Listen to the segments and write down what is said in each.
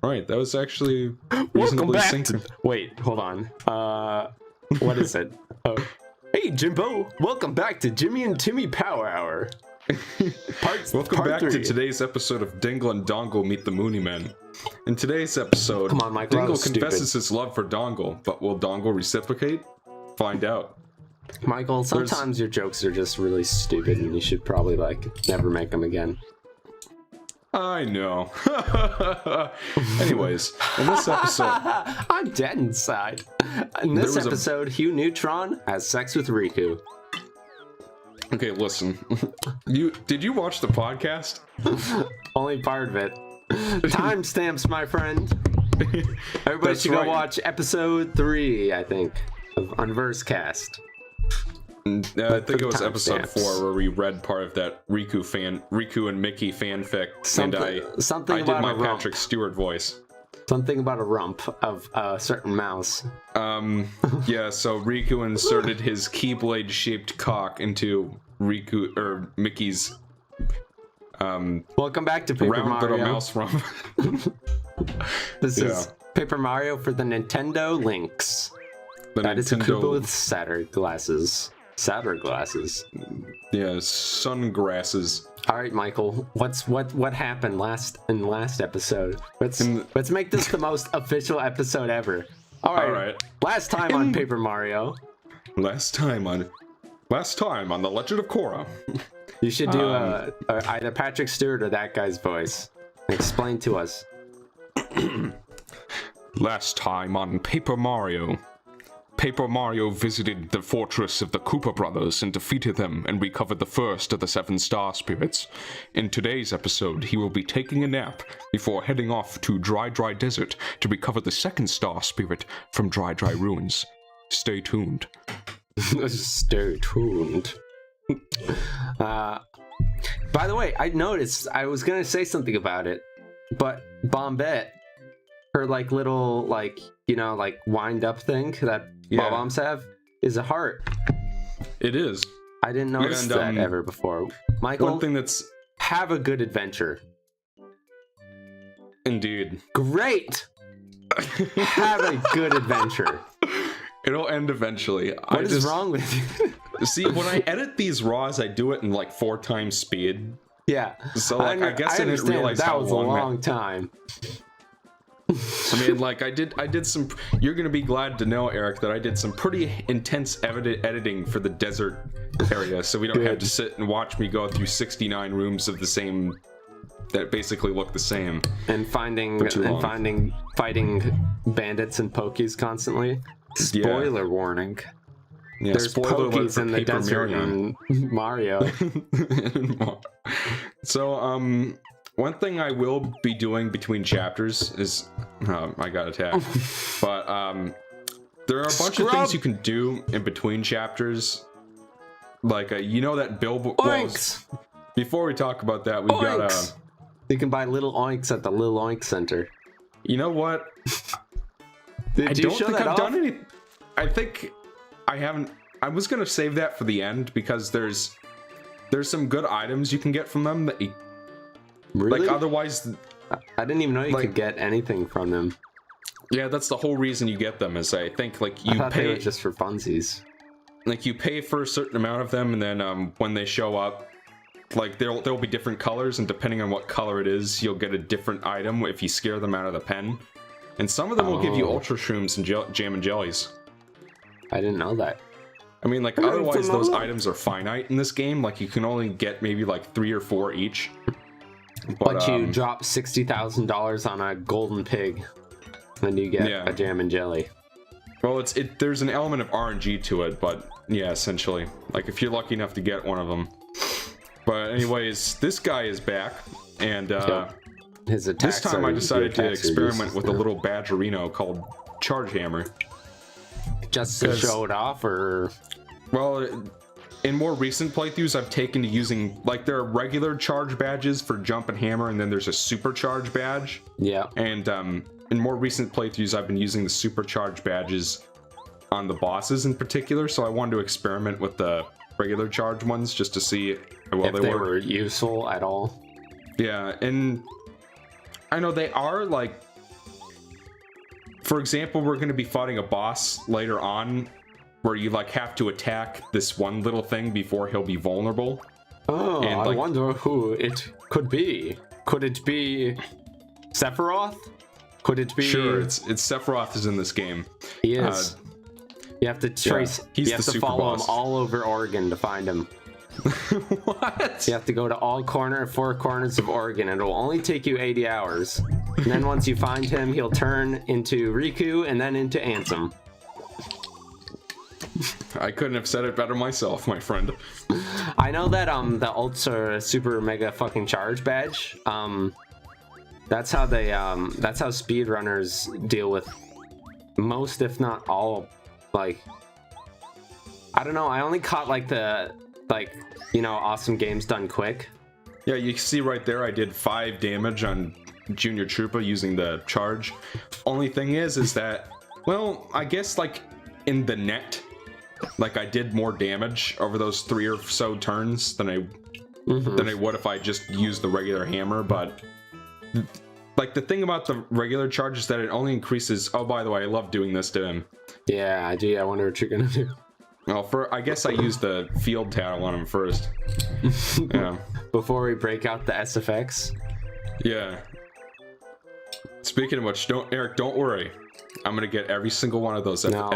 Right, that was actually Welcome reasonably back synced. Wait, hold on. What is it? Oh. Hey, Jimbo. Welcome back to Jimmy and Timmy Power Hour. Welcome part back 3. to today's episode of Dingle and Dongle Meet the Mooney Men. In today's episode, Come on, Michael, Dingle confesses his love for Dongle, but will Dongle reciprocate? Find out. Michael, sometimes your jokes are just really stupid and you should probably, never make them again. I know. Anyways, in this episode... I'm dead inside. In this episode, Hugh Neutron has sex with Riku. Okay, listen. Did you watch the podcast? Only part of it. Timestamps, my friend. Everybody should go watch episode 3, I think, of Unversecast. I think it was episode 4 where we read part of that Riku and Mickey fanfic, and I did my Patrick Stewart voice. Something about a rump of a certain mouse. Yeah, so Riku inserted his Keyblade-shaped cock into Mickey's Welcome back to Paper round Mario. little mouse rump. This is Paper Mario for the Nintendo Lynx. That is a Koopa with Saturn glasses. Yeah, sunglasses. All right, Michael. What happened in last episode? Let's make this the most official episode ever. All right. Last time on Paper Mario. Last time on The Legend of Korra. You should do either Patrick Stewart or that guy's voice. Explain to us. Last time on Paper Mario. Paper Mario visited the fortress of the Koopa brothers and defeated them and recovered the first of the 7 star spirits. In today's episode, he will be taking a nap before heading off to Dry Desert to recover the 2nd star spirit from Dry Ruins. Stay tuned. Stay tuned. By the way, I noticed, I was gonna say something about it, but Bombette, her little wind up thing that bombs have is a heart. It is. I didn't notice that ever before. Michael, one thing that's have a good adventure. Indeed. Great. Have a good adventure. It'll end eventually. What is wrong with you? See, when I edit these raws, I do it in 4 times speed. Yeah. So I guess I didn't realize that how was a long time. I mean, I did some. You're gonna be glad to know, Eric, that I did some pretty intense editing for the desert area, so we don't have to sit and watch me go through 69 rooms of the same that basically look the same. And fighting bandits and pokies constantly. Spoiler warning. Yeah, there's pokies in the desert in Mario. So, one thing I will be doing between chapters is... I got attacked. But, there are a bunch of things you can do in between chapters. You know that billboard... Oinks! Well, before we talk about that, we've got You can buy little oinks at the Little Oink Center. You know what? I don't think I've done any... I think I haven't... I was gonna save that for the end, because there's some good items you can get from them that you... Really? Otherwise... I didn't even know you could get anything from them. Yeah, that's the whole reason you get them, is I think, you thought pay... they were just for funsies. You pay for a certain amount of them, and then, when they show up, there'll be different colors, and depending on what color it is, you'll get a different item if you scare them out of the pen. And some of them will give you Ultra Shrooms and Jam and Jellies. I didn't know that. I mean, otherwise those items are finite in this game. You can only get maybe 3 or 4 each. But you drop $60,000 on a golden pig, then you get a Jam and Jelly. Well, there's an element of RNG to it, but yeah, essentially. If you're lucky enough to get one of them. But anyways, this guy is back, and his attacks this time I decided to experiment with a little badgerino called Charge Hammer. Just to show it off, or? Well, in more recent playthroughs, I've taken to using, there are regular charge badges for jump and hammer, and then there's a supercharge badge. Yeah. And in more recent playthroughs, I've been using the supercharge badges on the bosses in particular, so I wanted to experiment with the regular charge ones just to see how well they were useful at all. Yeah, and I know they are for example, we're going to be fighting a boss later on where you like have to attack this one little thing before he'll be vulnerable. Oh, and, I like, wonder who it could be. Could it be Sephiroth? Could it be? Sure, it's Sephiroth is in this game. He is. You have to trace. he's you have the to super follow boss. him all over Oregon to find him. What? You have to go to all four corners of Oregon. It will only take you 80 hours. And then once you find him, he'll turn into Riku and then into Ansem. I couldn't have said it better myself, my friend. I know that the Ultra Super Mega fucking Charge badge. That's how they that's how speedrunners deal with most, if not all, like, I don't know. I only caught like the awesome games done quick. Yeah, you see right there, I did 5 damage on Junior Troopa using the charge. Only thing is that, well, I guess like in the net, like I did more damage over those 3 or so turns than I would if I just used the regular hammer. But like the thing about the regular charge is that it only increases. Oh, by the way, I love doing this to him. Yeah, I do. I wonder what you're gonna do. Well, I guess I used the field tattle on him first. Yeah. Before we break out the SFX. Yeah. Speaking of which, Eric, don't worry. I'm gonna get every single one of those SFX don't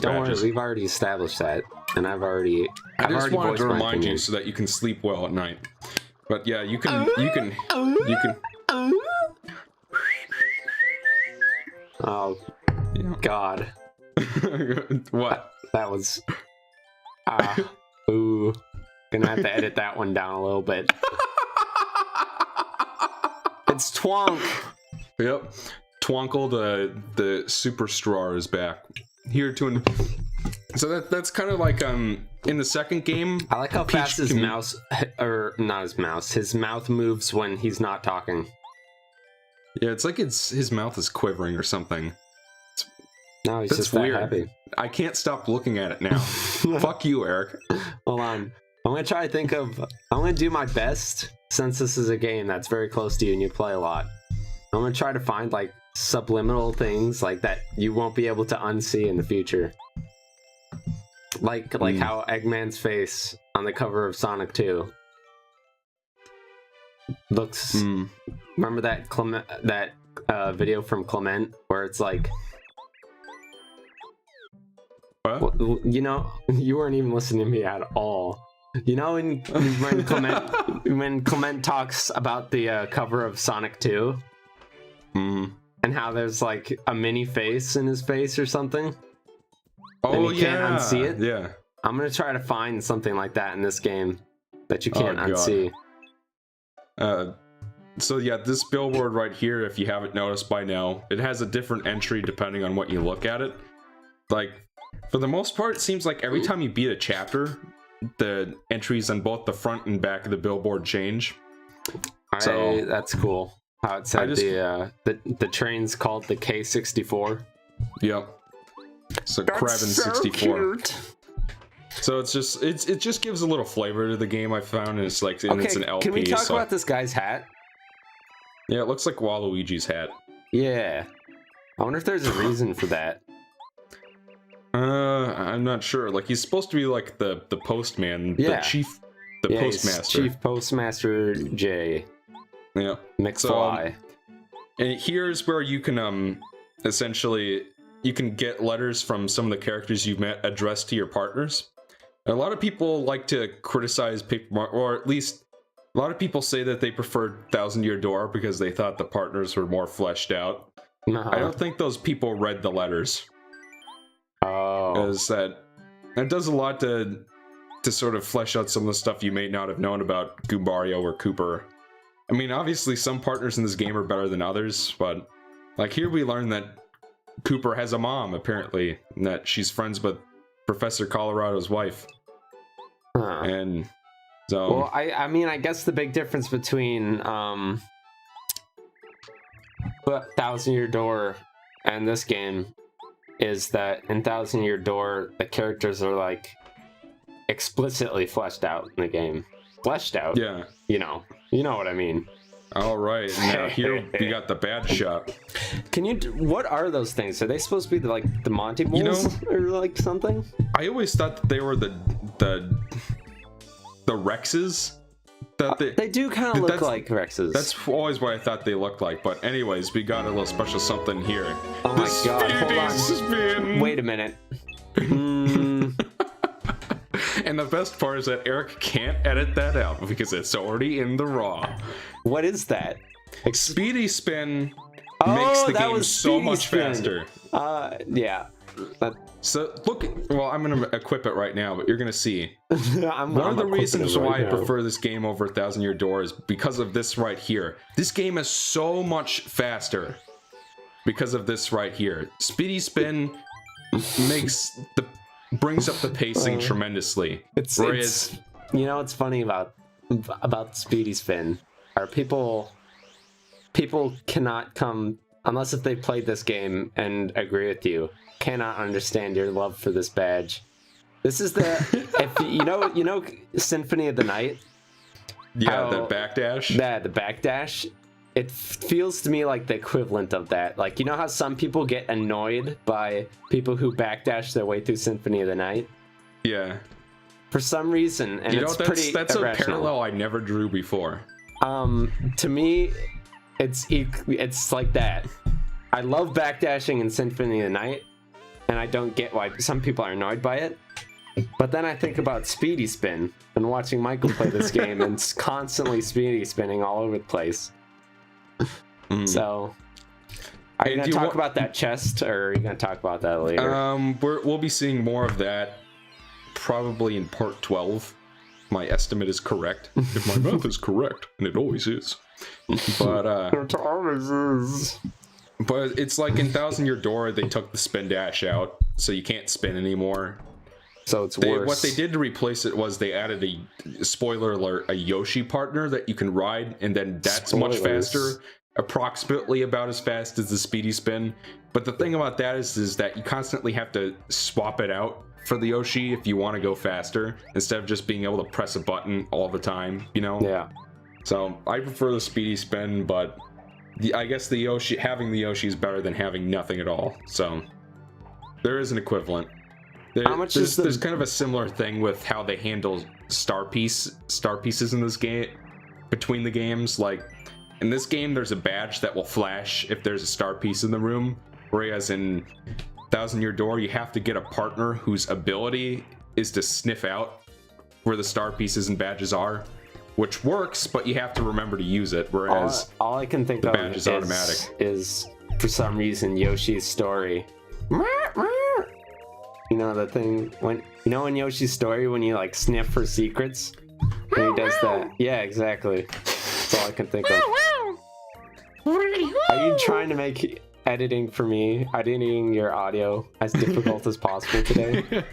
badges. worry, we've already established that, and I've already. I just wanted voiced to my remind opinion. you so that you can sleep well at night. But yeah, you can. Oh, Yeah. God. What? That was. Ooh. Gonna have to edit that one down a little bit. It's Twonk. Yep. Twonkle, the super straw is back here to. So that's kind of like in the second game. I like how Peach fast his can- mouse, or not his mouse, his mouth moves when he's not talking. Yeah, it's like his mouth is quivering or something. No, he's That's just that weird. happy. I can't stop looking at it now. Fuck you, Eric. Hold on. I'm gonna try to think of. I'm gonna do my best, since this is a game that's very close to you and you play a lot. I'm gonna try to find like subliminal things like that you won't be able to unsee in the future. Like how Eggman's face on the cover of Sonic 2 looks. Remember that video from Clement where it's like, What? you know, you weren't even listening to me at all. You know, when Clement talks about the cover of Sonic 2 and how there's like a mini face in his face or something. Oh, and you can't unsee it. Yeah. I'm gonna try to find something like that in this game that you can't unsee. So yeah, this billboard right here, if you haven't noticed by now, it has a different entry depending on what you look at it. Like, for the most part, it seems like every time you beat a chapter, the entries on both the front and back of the billboard change. So that's cool. How it said the train's called the K64. Yep. So Kraven 64. So it just gives a little flavor to the game, I found, and it's like it's an LP. Can we talk about this guy's hat? Yeah, it looks like Waluigi's hat. Yeah. I wonder if there's a reason for that. I'm not sure. Like, he's supposed to be like the postman, the postmaster. Chief Postmaster J. Yeah. McFly. And here's where you can essentially you can get letters from some of the characters you've met addressed to your partners. A lot of people like to criticize Paper, or at least a lot of people say that they preferred Thousand Year Door because they thought the partners were more fleshed out. I don't think those people read the letters. Oh. Because that does a lot to sort of flesh out some of the stuff you may not have known about Goombario or Cooper. I mean, obviously some partners in this game are better than others, but like here we learn that Cooper has a mom, apparently, and that she's friends with Professor Colorado's wife. Huh. And so... Well, I mean, I guess the big difference between Thousand Year Door and this game is that in Thousand Year Door, the characters are like explicitly fleshed out in the game. Fleshed out? Yeah. You know what I mean. All right, now here we got the bad shot. What are those things? Are they supposed to be like the Monty Moles or like something? I always thought that they were the Rexes. They do kind of look like Rexes. That's always what I thought they looked like. But anyways, we got a little special something here. Oh my god! Hold on. Spin. Wait a minute. And the best part is that Eric can't edit that out because it's already in the raw. What is that? Speedy spin makes the game so much faster. Yeah. So look, well, I'm gonna equip it right now, but you're gonna see. One of the reasons why I prefer this game over 1,000 Year Door is because of this right here. This game is so much faster because of this right here. Speedy spin brings up the pacing tremendously. It's you know what's funny about Speedy spin are people cannot come unless if they played this game and agree with you. Cannot understand your love for this badge. This is the if you know Symphony of the Night. Yeah, the backdash. Yeah, the backdash. It feels to me like the equivalent of that. Like, you know how some people get annoyed by people who backdash their way through Symphony of the Night? Yeah. For some reason, and it's pretty that's irrational. a parallel I never drew before. To me, it's like that. I love backdashing in Symphony of the Night, and I don't get why some people are annoyed by it. But then I think about Speedy Spin and watching Michael play this game and constantly Speedy spinning all over the place. So, are you going to talk about that chest, or are you going to talk about that later? We'll be seeing more of that probably in part 12. My estimate is correct. If my math is correct, and it always is. But it always is. But it's like in 1,000 Year Door, they took the spin dash out, so you can't spin anymore. So it's worse. What they did to replace it was they added a spoiler alert, a Yoshi partner that you can ride, and then that's much faster, approximately about as fast as the Speedy spin. But the thing about that is that you constantly have to swap it out for the Yoshi if you want to go faster, instead of just being able to press a button all the time, you know? Yeah. So I prefer the Speedy spin, but I guess having the Yoshi is better than having nothing at all. So there is an equivalent. There's kind of a similar thing with how they handle star pieces in this game between the games. Like in this game, there's a badge that will flash if there's a star piece in the room, whereas in 1,000 Year Door, you have to get a partner whose ability is to sniff out where the star pieces and badges are, which works, but you have to remember to use it. Whereas all I can think of badge is automatic. Is for some reason Yoshi's story. You know the thing when in Yoshi's story when you like sniff for secrets, and he does that. Yeah, exactly. That's all I can think of. Are you trying to make editing your audio as difficult as possible today?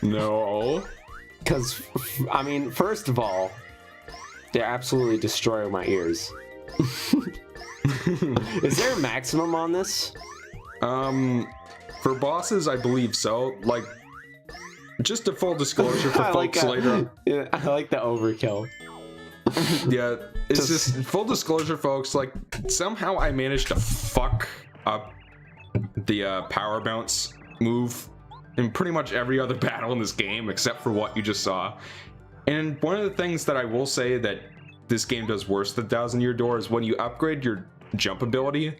No. Because I mean, first of all, they absolutely destroy my ears. Is there a maximum on this? For bosses, I believe so. Like, just a full disclosure for folks later. Yeah, I like the overkill. Yeah, it's just full disclosure, folks. Like, somehow I managed to fuck up the power bounce move in pretty much every other battle in this game, except for what you just saw. And one of the things that I will say that this game does worse than 1,000 Year Door is when you upgrade your jump ability,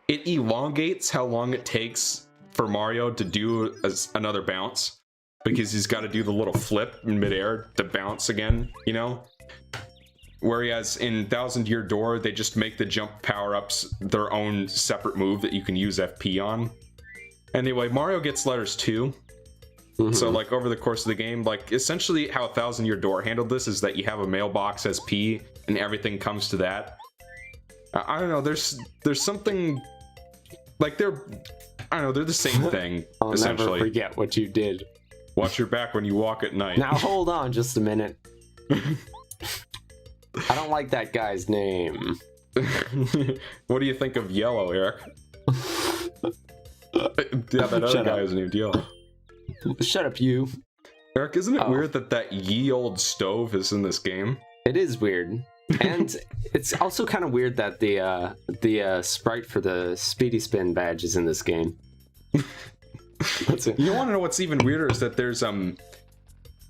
it elongates how long it takes for Mario to do another bounce, because he's got to do the little flip in midair to bounce again, you know? Whereas in 1,000 Year Door, they just make the jump power-ups their own separate move that you can use FP on. Anyway, Mario gets letters too. So like over the course of the game, like essentially how 1,000 Year Door handled this is that you have a mailbox as P and everything comes to that. I don't know, there's something like they're the same thing. I'll essentially. Never forget what you did. Watch your back when you walk at night. Now hold on just a minute. I don't like that guy's name. What do you think of Yellow, Eric? Yeah, that other guy is named Yellow. Shut up, you. Eric, isn't it weird that ye old stove is in this game? It is weird. And it's also kind of weird that the sprite for the Speedy Spin badge is in this game. That's it. You want to know what's even weirder is that there's Isn't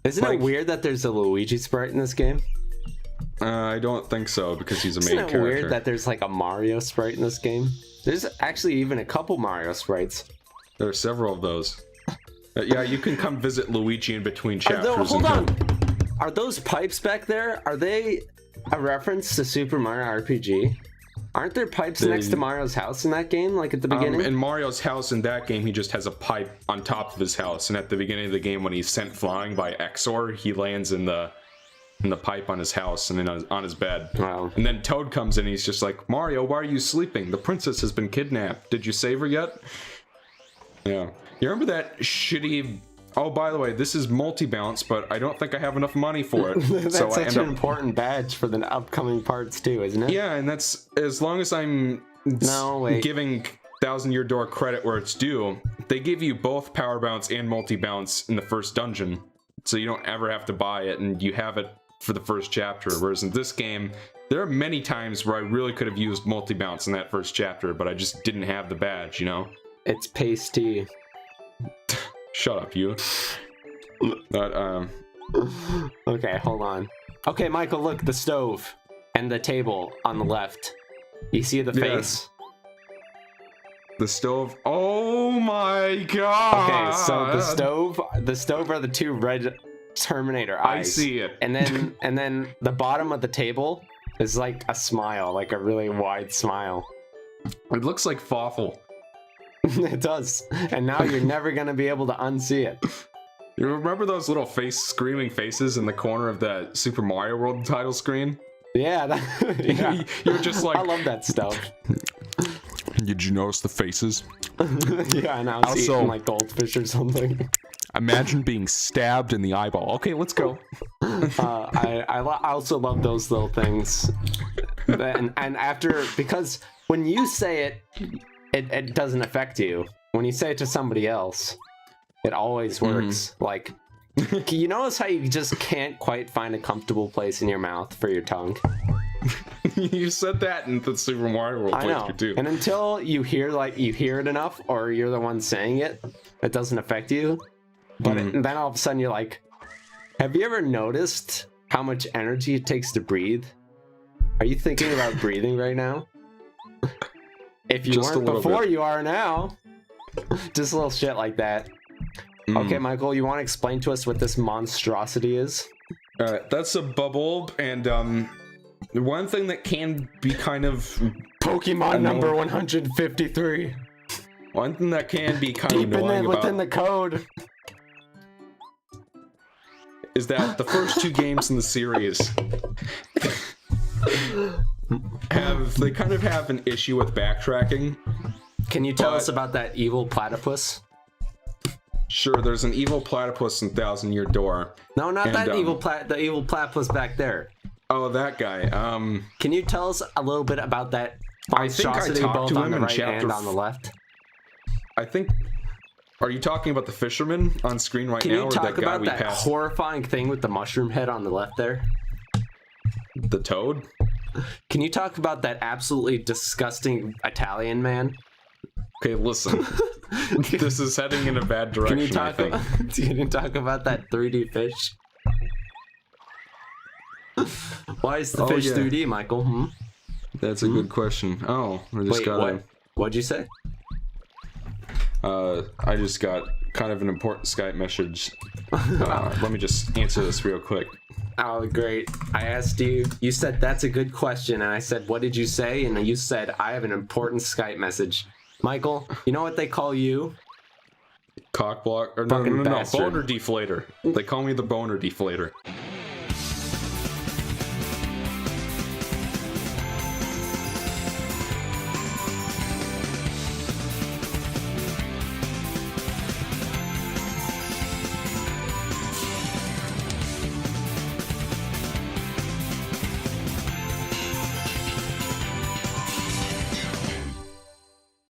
it weird that there's a Luigi sprite in this game? I don't think so because he's a main character. Isn't it weird that there's like a Mario sprite in this game? There's actually even a couple Mario sprites. There are several of those. Yeah, you can come visit Luigi in between chapters. Hold on. Are those pipes back there? Are they a reference to Super Mario RPG? Aren't there pipes next to Mario's house in that game, like at the beginning? In Mario's house in that game, he just has a pipe on top of his house, and at the beginning of the game, when he's sent flying by Exor, he lands in the pipe on his house and then on his bed. Wow. And then Toad comes in, and he's just like, Mario, why are you sleeping? The princess has been kidnapped. Did you save her yet? Yeah. You remember that shitty... Oh, by the way, this is multi-bounce, but I don't think I have enough money for it. That's so such an important badge for the upcoming parts too, isn't it? Yeah, and that's... As long as I'm giving 1,000-Year Door credit where it's due, they give you both Power Bounce and multi-bounce in the first dungeon. So you don't ever have to buy it, and you have it for the first chapter. Whereas in this game, there are many times where I really could have used multi-bounce in that first chapter, but I just didn't have the badge, you know? It's pasty. Shut up, you. But, Okay, hold on. Okay, Michael, look, the stove and the table on the left. You see the face? The stove. Oh my god! Okay, so the stove are the two red Terminator eyes. I see it. And then the bottom of the table is like a smile, like a really wide smile. It looks like Fawful. It does. And now you're never gonna be able to unsee it. You remember those little screaming faces in the corner of that Super Mario World title screen? Yeah, yeah. You're just like... I love that stuff. Did you notice the faces? Yeah, and I was eating like goldfish or something. Imagine being stabbed in the eyeball. Okay, let's go. I also love those little things. And after, because when you say it, it doesn't affect you. When you say it to somebody else, it always works. Like, you notice how you just can't quite find a comfortable place in your mouth for your tongue? You said that in the Super Mario World playthrough too. And until you hear it enough, or you're the one saying it, it doesn't affect you. But then all of a sudden you're like, have you ever noticed how much energy it takes to breathe? Are you thinking about breathing right now? If you weren't before, you are now. Just a little shit like that. Okay, Michael, you want to explain to us what this monstrosity is? That's a bubble, and one thing that can be kind of Pokemon number 153. One thing that can be kind of annoying within the code is that the first two games in the series they kind of have an issue with backtracking. Can you tell us about that evil platypus? Sure, there's an evil platypus in 1,000-Year Door. No, not that the evil platypus back there. Oh, that guy. Can you tell us a little bit about that monstrosity both on the right and on the left? I think... Are you talking about the fisherman on screen right now? Can you talk about that horrifying thing with the mushroom head on the left there? The toad? Can you talk about that absolutely disgusting Italian man? Okay, listen. This is heading in a bad direction, Can you talk about that 3D fish? Why is the fish 3D, Michael? That's a good question. Oh, I just got What'd you say? I just got kind of an important Skype message. Let me just answer this real quick. Oh, great. I asked you, you said that's a good question, and I said, what did you say? And you said, I have an important Skype message. Michael, you know what they call you? Cockblock? Or no, boner deflator. They call me the boner deflator.